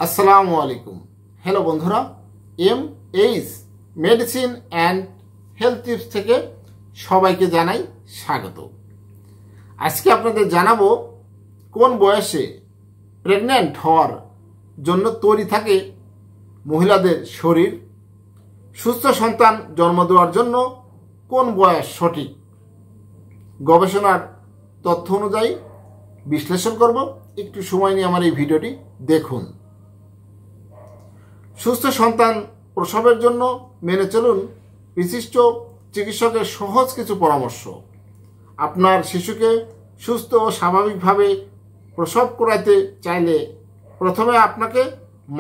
আসসালামু আলাইকুম। হ্যালো বন্ধুরা, MH medicine and health tips থেকে সবাইকে জানাই স্বাগত। আজকে আপনাদের জানাবো কোন বয়সে প্রেগন্যান্ট হওয়ার জন্য তৈরি থাকে মহিলাদের শরীর, সুস্থ সন্তান জন্ম দেওয়ার জন্য কোন বয়স সঠিক। গবেষণার তথ্য অনুযায়ী বিশ্লেষণ করব। একটু সময় নিয়ে আমার এই ভিডিওটি দেখুন। সুস্থ সন্তান প্রসবের জন্য মেনে চলুন বিশিষ্ট চিকিৎসকের সহজ কিছু পরামর্শ। আপনার শিশুকে সুস্থ ও স্বাভাবিকভাবে প্রসব করাতে চাইলে প্রথমে আপনাকে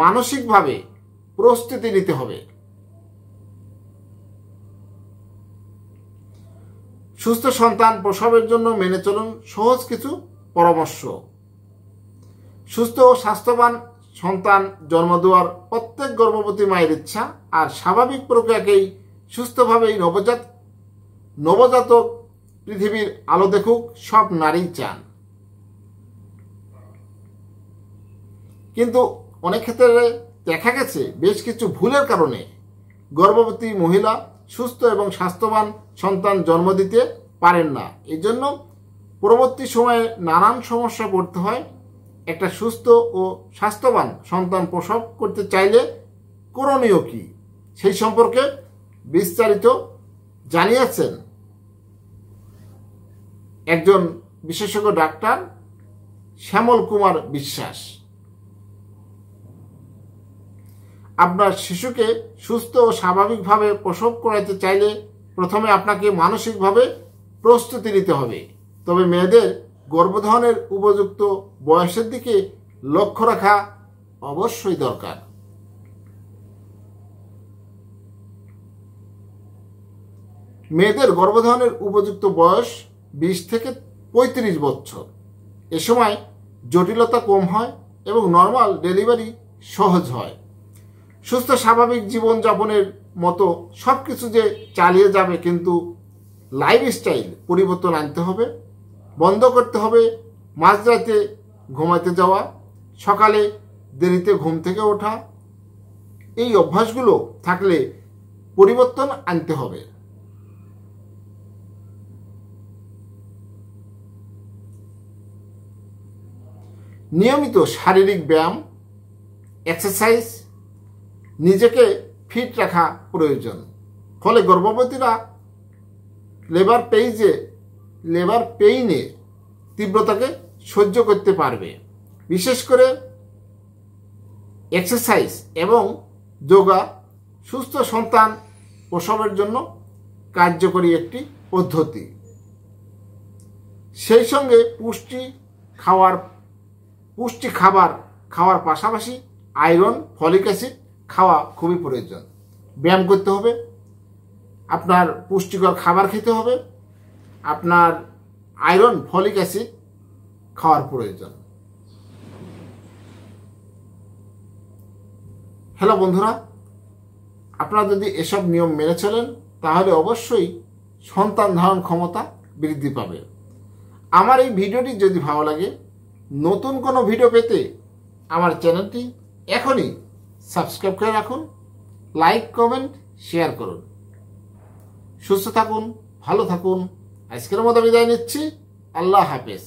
মানসিকভাবে প্রস্তুতি নিতে হবে। সুস্থ সন্তান প্রসবের জন্য মেনে চলুন সহজ কিছু পরামর্শ। সুস্থ ও স্বাস্থ্যবান সন্তান জন্ম দেওয়ার প্রত্যেক গর্ভবতী মায়ের ইচ্ছা, আর স্বাভাবিক প্রক্রিয়াকেই সুস্থভাবেই নবজাতক পৃথিবীর আলো দেখুক সব নারী চান। কিন্তু অনেক ক্ষেত্রে দেখা গেছে বেশ কিছু ভুলের কারণে গর্ভবতী মহিলা সুস্থ এবং স্বাস্থ্যবান সন্তান জন্ম দিতে পারেন না। এই জন্য পরবর্তী সময়ে নানান সমস্যা পড়তে হয়। একটা সুস্থ ও স্বাস্থ্যবান সন্তান প্রসব করতে চাইলে করণীয় কি, সেই সম্পর্কে বিস্তারিত জানিয়েছেন একজন বিশেষজ্ঞ ডাক্তার শ্যামল কুমার বিশ্বাস। আপনার শিশুকে সুস্থ ও স্বাভাবিকভাবে প্রসব করাতে চাইলে প্রথমে আপনাকে মানসিকভাবে প্রস্তুতি নিতে হবে। তবে মেয়েদের গর্ভধারণের উপযুক্ত বয়সের দিকে লক্ষ্য রাখা অবশ্যই দরকার। মেয়েদের গর্ভধারণের উপযুক্ত বয়স 20 থেকে 35 বছর। এ সময় জটিলতা কম হয় এবং নর্মাল ডেলিভারি সহজ হয়। সুস্থ স্বাভাবিক জীবনযাপনের মতো সব কিছু যে চালিয়ে যাবে, কিন্তু লাইফস্টাইল পরিবর্তন আনতে হবে। বন্ধ করতে হবে মাঝরাতে ঘুমাতে যাওয়া, সকালে দেরিতে ঘুম থেকে ওঠা। এই অভ্যাসগুলো থাকলে পরিবর্তন আনতে হবে। নিয়মিত শারীরিক ব্যায়াম, এক্সারসাইজ, নিজেকে ফিট রাখা প্রয়োজন। ফলে গর্ভবতীরা লেবার পেইনে তীব্রতাকে সহ্য করতে পারবে। বিশেষ করে এক্সারসাইজ এবং যোগা সুস্থ সন্তান প্রসবের জন্য কার্যকরী একটি পদ্ধতি। সেই সঙ্গে পুষ্টি খাবার খাওয়ার পাশাপাশি আয়রন, ফলিক অ্যাসিড খাওয়া খুবই প্রয়োজন। ব্যায়াম করতে হবে, আপনার পুষ্টিকর খাবার খেতে হবে, আপনার আয়রন, ফলিক অ্যাসিড খাওয়ার প্রয়োজন। হ্যালো বন্ধুরা, আপনারা যদি এসব নিয়ম মেনে চলেন তাহলে অবশ্যই সন্তান ধারণ ক্ষমতা বৃদ্ধি পাবে। আমার এই ভিডিওটি যদি ভালো লাগে, নতুন কোনো ভিডিও পেতে আমার চ্যানেলটি এখনই সাবস্ক্রাইব করে রাখুন, লাইক, কমেন্ট, শেয়ার করুন। সুস্থ থাকুন, ভালো থাকুন। আজকের মতো বিদায় নিচ্ছি। আল্লাহ হাফেজ।